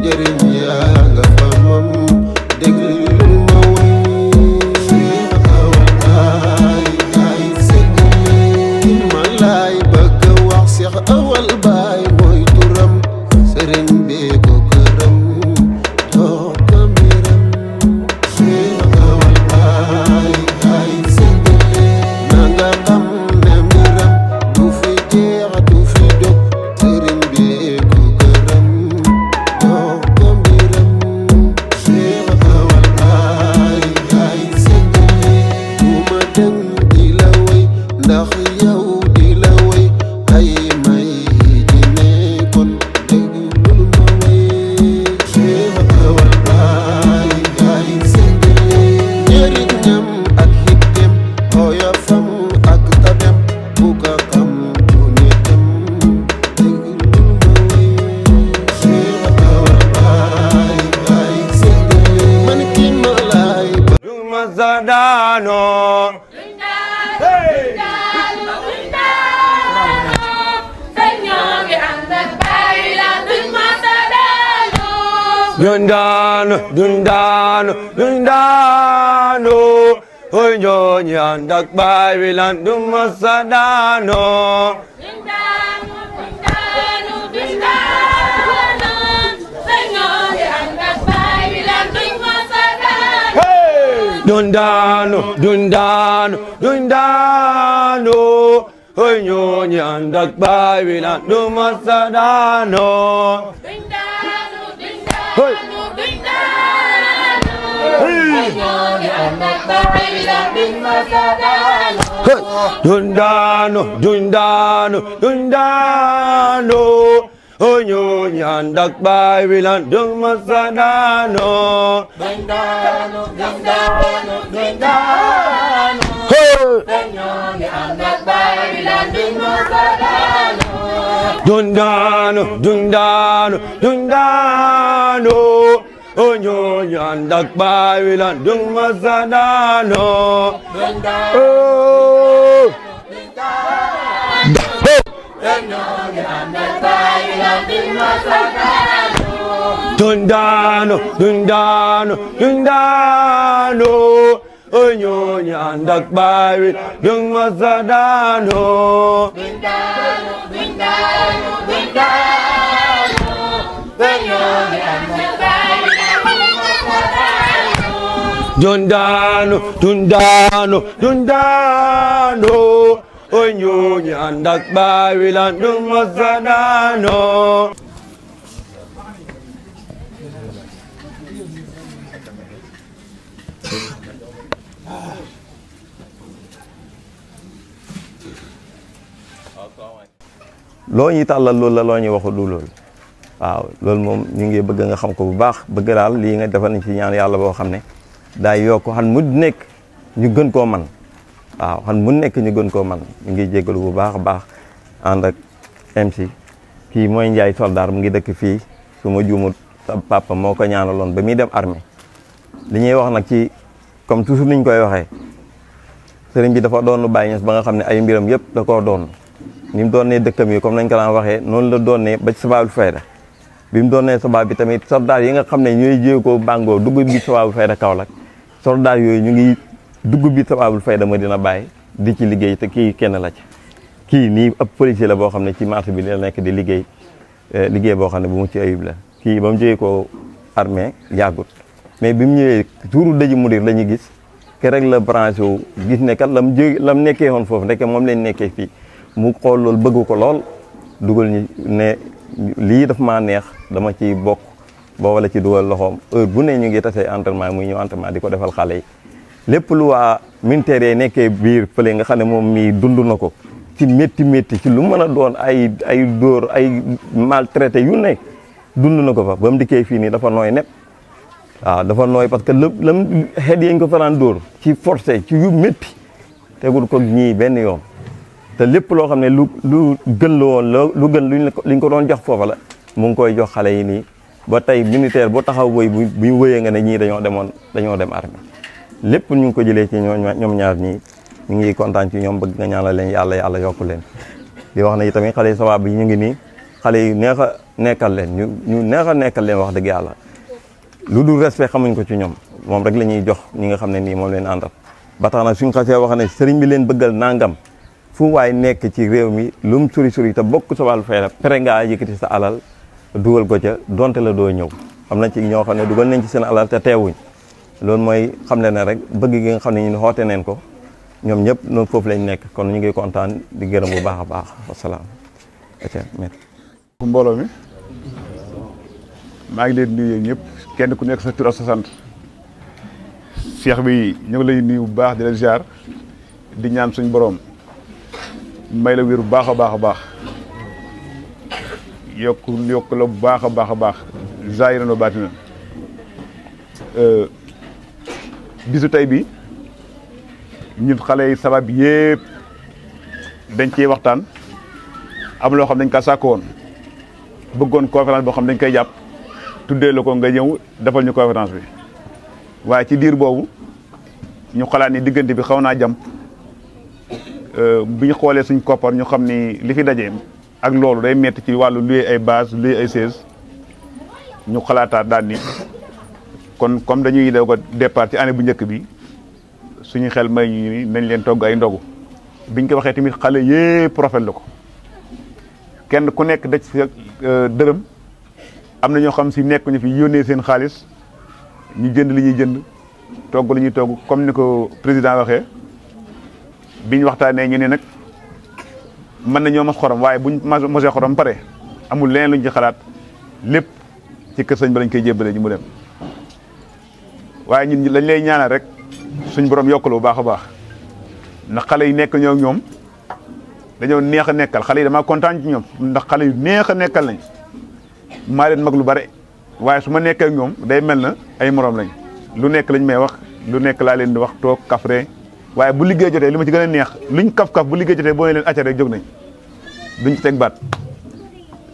njëriñ yaa nga fa moom déglu ma way ay séddale ma laay bëgg wax Seex Awal Baay mooy turam sëriñ bi ko këram jox ko mbiram Seex Awal Baay ay séddale na nga xam ne mbiram du fi jeex du fi jóg sëriñ bi ko këram jox ko mbiram Seex Awal Baay ay séddale du ma dem di la way ndax yow di la way ay may ji nekkoon déglul ma way Seex Awal Baay ay séddale njëriñam ak xittem oyofam ak tabem bu ko xam du nitam déglul ma way Seex Awal Baay ay séddale man ki ma laay Duma sadano Dundano Hoy nyonyi andak bay bilan duma sadano Dundano Hoy nyonyi andak bay bilan duma sadano Hoy Dundano Hoy nyonyi andak bay bilan duma sadano Dundano Hoy nyonyi andak bay bilan duma sadano Dundano Hoy nyonyi andak bay bilan duma sadano Dundano Hoy nyonyi andak bay bilan duma sadano loo ñuy tàllal loolu la loo ñuy waxu du loolu waaw loolu moom ñu ngi bëgg nga xam ko bu baax bëgg daal lii nga defal nañ ci ñaan yàlla boo xam ne daay yokk xan mu nekk ñu gën koo man waaw xan mu nekk ñu gën koo man ñu ngi jégalu bu baax a baax ànd ak MC kii mooy Njaay soldaar mu ngi dëkk fii su ma juumut sa papa moo ko ñaanaloon ba muy dem armée li ñuy wax nag ci comme toujours niñ koy waxee sëriñ bi dafa doon Baay Ñas ba nga xam ne ay mbiram yëpp da koo doon ni mu doonee dëkkam yi comme nañ ko daan waxee noonu la doonee ba ci Sababul Fayda bi mu doonee sabab bi tamit soldaar yi nga xam ne ñooy jéego bàngoo dugg bi Sababul Fayda Kaolack soldaar yooyu ñu ngi dugg bi Sababul Fayda Medina Baye di ci liggéey te kii kenn la ci kii nii ab policier la boo xam ne ci marché bi la nekk di liggéey liggéey boo xam ne bu mu ci ayib la kii ba mu jógee ko armée yàggut mais bi mu ñëwee tuuru dëji mudir la ñu gis ke rek la branché wu gis ne kat lam nekkee woon foofu ndeke moom leen nekkee fii mu xool loolu bëgg ko lool dugal ñi ne lii daf maa neex dama ci bokk ba wala ci dugal loxoom heure bu ne ñu ngi tasee entraînement muy ñëw entraînement di ko defal xale yi lépp lu waa militaire yi nekkee biir fële nga xam ne moom mii dund na ko ci métti ci lu mën a doon ay dóor ay maltraité yu nekk dund na ko fa ba mu dikkee fii nii dafa nooy nepp waaw dafa nooy parce que lam xeet yañ ko faraan dóor ci forcé ci yu métti tegul ko ñii benn yoon te lépp loo xam ne lu gën la woon lu gën luñ ko doon jox foofa la mu ngi koy jox xale yi nii ba tey militaire boo taxaw woy bu ñu wëyee nga ne ñii dañoo dem armée lépp ñu ngi ko jëlee ci ñoom ñaar ñii ñu ngi kontaan ci ñoom bëgg nga ñaanal leen yàlla yokku leen di wax ne tamit xale yi sabab bi ñu ngi nii xale yi neex a nekkal leen ñu neex a nekkal leen wax dëgg yàlla lu dul respect xamuñ ko ci ñoom moom rek la ñuy jox ñi nga xam ne nii moom leen àndal ba tax na suñ xasee wax ne sëriñ bi leen bëggal nangam fu waay nekk ci réew mi lu mu suri te bokk sa wàllu fayda pere ngaa yëkkati sa alal dugal ko ca donte la doo ñëw am na ci ñoo xam ne dugal nañ ci seen alal te teewuñ loolu mooy xam ne rek bëgg gi nga xam ne ñun xoote neen ko ñoom ñëpp noonu foofu lañ nekk kon ñu ngi kontaan di gërëm bu baax a baax wasalaam. mbooloo mi maa ngi leen nuyu ñëpp kenn ku nekk sa tur ak sa sant Cheikh bi ñu ngi lay nuyu bu baax di la ziar di ñaan suñ borom may la wér bu baax a baax a baax yokk la bu baax a baax zaahiran wa baatinan bisu tey bi ñun xale yi sabab yëpp dañ ciy waxtaan am loo xam dañ ko sàkk woon bëggoon conférence boo xam dañ koy jàpp tuddee la ko nga ñëw defal ñu conférence bi waaye ci diir boobu ñu xalaat ni diggante bi xaw naa jàmp bu ñu xoolee suñ koppar ñu xam ni li fi daje ak loolu day metti ci wàllu louer ay base louer ay chaise ñu xalaataat daal ni kon comme dañuy doog a départ ci année bu njëkk bi suñu xel may ñu ni nañ leen togg ay ndogu biñ ko waxee tamit xale yépp profet la ko kenn ku nekk daj si dërëm am na ñoo xam si nekk ñu fi yónnee seen xaalis ñu jënd li ñuy jënd togg li ñuy togg comme ni ko président waxee biñ waxtaanee ñu ne nag mën nañoo mos xorom waaye buñ mosee xorom pare amul leneen luñ ci xalaat lépp ci kër sëñ ba lañ koy jébbale ñu mu dem waaye ñun lañ lay ñaanal rek suñ borom yokkul bu baax a baax ndax xale yi nekk ñoo ñoom dañoo neex a nekkal xale yi damaa kontaan ci ñoom ndax xale yu neex a nekkal lañ maa leen mag lu bare waaye su ma nekkee ak ñoom day mel na ay morom lañ lu nekk lañ may wax lu nekk laa leen di wax toog kafre waaye bu liggéey jotee li ma ci gën a neex luñ kaf-kaf bu liggéey jotee boo leen acca rek jóg nañ duñ ci teg baat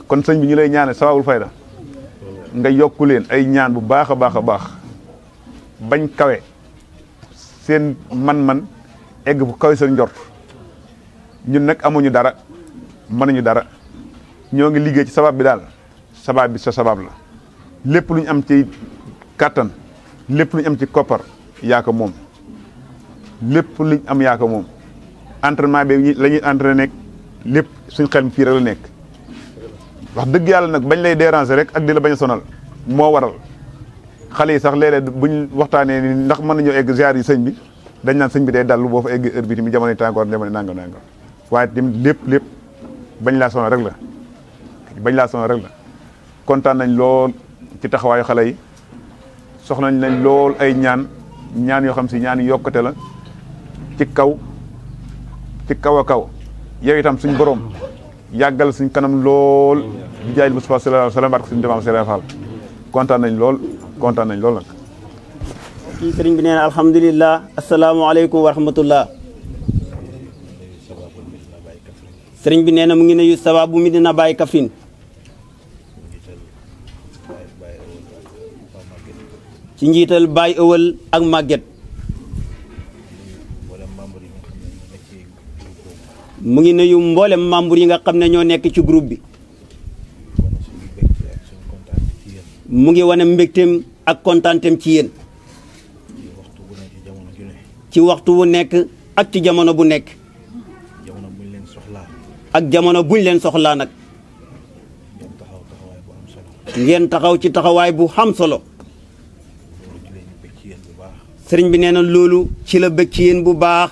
kon sëñ bi ñu lay ñaane Sababul Fayda nga yokku leen ay ñaan bu baax a baax a baax bañ kawe seen man-man egg bu kawe seen njort ñun nag amuñu dara mënuñu dara ñoo ngi liggéey ci sabab bi daal sabab bi sa sabab la lépp lu ñu am ci kàttan lépp lu ñu am ci koppar yaa ko moom lépp lu ñu am yaa ko moom entraînement bi la ñuy entraîné nekk lépp suñ xel fii rek la nekk wax dëgg yàlla nag bañ lay déranger rek ak di la bañ a sonal moo waral xale yi sax léeg-léeg buñ waxtaanee ni ndax mën nañoo egg ziar yi sëñ bi dañ naan sëñ bi day dallu boo fa egg heure bi tamit jamono tàngoor jamono nangam waaye tamit lépp bañ laa sonal rek la kontaan nañ lool ci taxawaayu xale yi soxnañ nañ lool ay ñaan yoo xam si ñaan yi yokkute la ci kaw a kaw yow itam suñ borom yàggal suñ kanam lool di jaay Mustafa sallallahu alayhi wa sallam barke suñu demam Serigne Fall kontaan nañ lool nag. kii sëriñ bi nee na alhamdulilah asalaamaaleykum wa rahmatullah sëriñ bi nee na mu ngi nuyu Sababu Medina Baye Kaffrine ci njiital Baye Ewal ak Maguette mu ngi nuyu mboolem membre yi nga xam ne ñoo nekk ci groupe bi mu ngi wane mbégteem ak kontaanteem ci yéen ci waxtu wu nekk ak ci jamono bu nekk ak jamono buñ leen soxlaa nag ngeen taxaw ci taxawaay bu xam solo sëriñ bi nee na loolu ci la bëgg ci yéen bu baax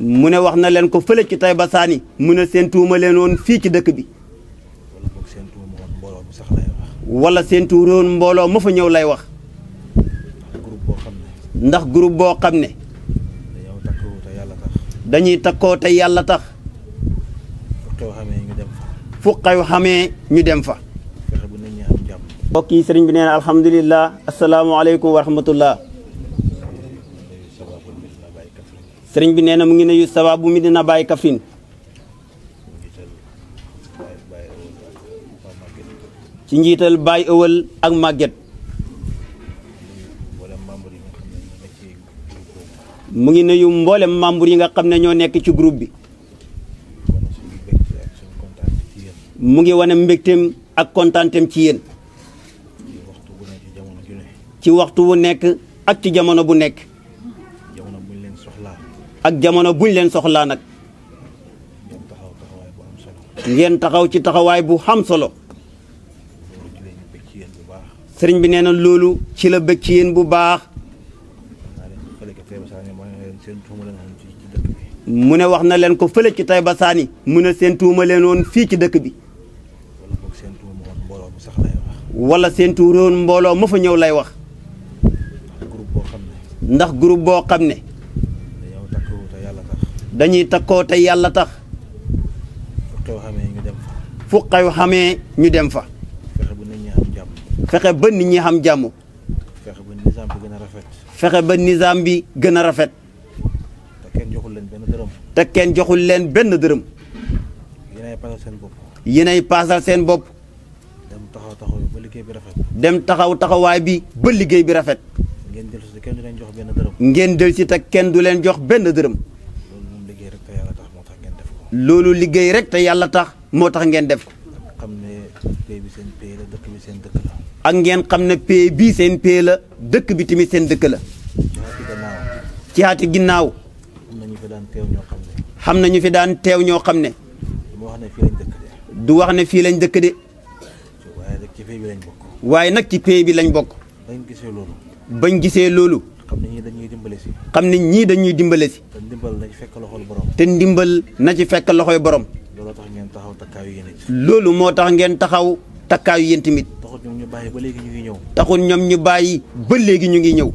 mu ne wax na leen ko fële ci Taïba Sani mu ne seen tuuma leen woon fii ci dëkk bi wala seen tuuroon mbooloo ma fa ñëw lay wax ndax groupe boo xam ne dañuy takkoo te yàlla tax fu xew xamee ñu dem fa mbokk yi sëriñ bi nee na alhamdulilah asalaamaaleykum wa rahmatullah sëriñ bi nee na mu ngi nuyu Sababu Medina Baye Kaffrine ci njiital Baye Ewal ak Maguette mu ngi nuyu mboolem membre yi nga xam ne ñoo nekk ci groupe bi mu ngi wane mbégteem ak kontaanteem ci yéen ci waxtu wu nekk ak ci jamono bu nekk ak jamono buñ leen soxlaa nag ngeen taxaw ci taxawaay bu xam solo sëriñ bi nee na loolu ci la bëgg ci yéen bu baax mu ne wax na leen ko fële ci Taïba Saani mu ne seen tuuma leen woon fii ci dëkk bi wala seen tuuma woon mbooloo ma fa ñëw lay wax ndax groupe boo xam ne dañuy takkoo te yàlla tax fu xew xamee ñu dem fa fexe ba nit ñi xam jàmm fexe ba nizaam bi gën a rafet te kenn joxul leen benn dërëm yéenay paasal seen bopp dem taxaw taxawaay bi ba liggéey bi rafet ngeen del si te kenn du leen jox benn dërëm loolu liggéey rek te yàlla tax moo tax ngeen def ko ak ngeen xam ne pay bii seen pay la dëkk bi tamit seen dëkk la ci xaati ginnaaw xam na ñu fi daan teew ñoo xam ne du wax ne fii lañ dëkk de waaye nag ci pay bi lañ bokk bañ gisee loolu xam ne ñii dañuy dimbale si te ndimbal na ci fekk loxoy borom loolu moo tax ngeen taxaw takkaayu yéen tamit taxul ñoom ñu bàyyi ba léegi ñu ngi ñëw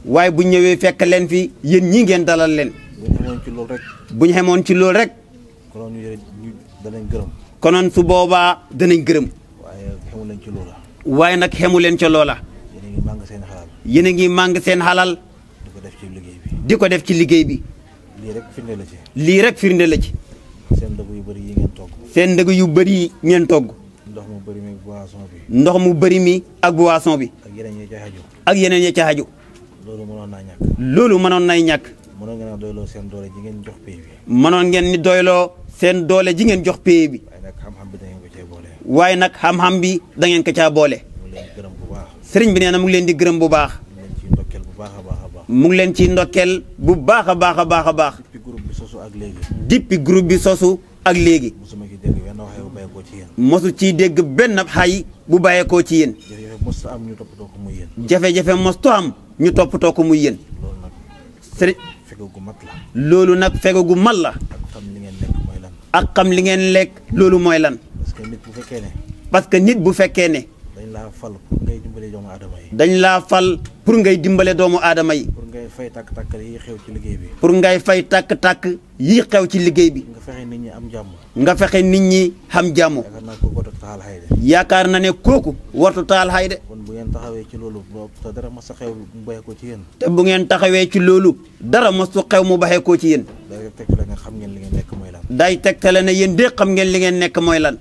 waaye bu ñëwee fekk leen fi yéen ñii ngeen dalal leen bu ñu xemoon ci loolu rek konoon su boobaa danañ gërëm waaye nag xemu leen ca loola yéen a ngi màng seen xalal di ko def ci liggéey bi lii rek firnde la ci seen ndëg yu bëri yi ngeen togg ndox mu bëri mi ak boisson bi ak yeneen ya ca xaju loolu mënoon nay ñàkk mënoon ngeen ni doyloo seen doole ji ngeen jox pay bi waaye nag xam-xam bi da ngeen ko caa boole sëriñ bi nee na mu ngi leen di gërëm bu baax mu ngi leen ci ndokkeel bu baax a baax a baax a baax depuis groupe bi sosu ak léegi mosu ciy dégg benn xay bu bàyyeekoo ci yéen jafe-jafe mostu am ñu toppatoo ko muy yéen sëriñ loolu nag fegu gu mat la ak xam li ngeen lekk loolu mooy lan parce que nit bu fekkee ne dañ laa fal pour ngay dimbale doomu aadama yi pour ngay fay tàkk-tàkk yi xew ci liggéey bi pour ngay fay tàkk-tàkk yi xew ci liggéey bi nga fexe nit ñi am jàmm nga fexe nit ñi xam jàmm yaakaar na ne kooku wartu taal xay de kon bu ngeen taxawee ci loolu te dara mos a xew mu baxee ko ci yéen te bu ngeen taxawee ci loolu dara mos a xew mu baxee ko ci yéen day tegtale nga xam ngeen li ngeen nekk mooy lan day tegtale ne yéen de xam ngeen li ngeen nekk mooy lan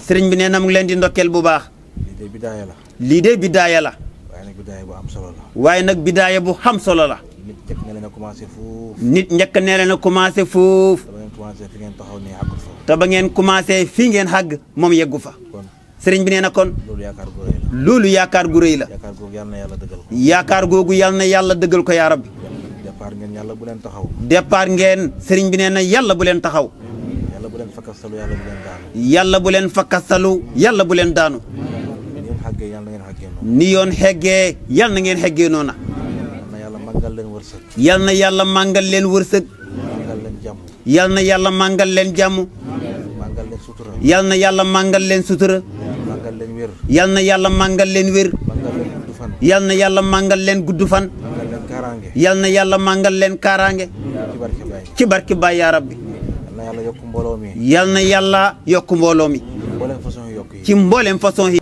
sëriñ bi nee na mu ngi leen di ndokkeel bu baax lii de bidaaya la lii de bidaaya la waaye nag bidaaya bu am solo la waaye nag bidaaya bu xam solo la nit njëkk nga leen a commencé foofu nit njëkk nee leen a commencé foofu te ba ngeen commencé fii ngeen xàgg moom yeggu fa sëriñ bi nee na kon loolu yaakaar gu rëy la yaakaar googu yàlla na yàlla dëggal ko yaa rabbi départ ngeen yàlla bu leen taxaw départ ngeen sëriñ bi nee na yàlla bu leen taxaw yàlla bu leen fakkastalu yàlla bu leen daanu yàlla bu leen fakkastalu yàlla bu leen daanu ni yoon xeggee yàlla na ngeen xeggee noona yàlla na yàlla màngal leen wërsëg yàlla na yàlla màngal leen jàmm yàlla na yàlla màngal leen sutura yàlla na yàlla màngal leen wér yàlla na yàlla màngal leen gudd fan yàlla na yàlla màngal leen kaaraange ci barki Baay yaa rabbi yàlla na yàlla yokk mbooloo mi ci mbooleem façon yi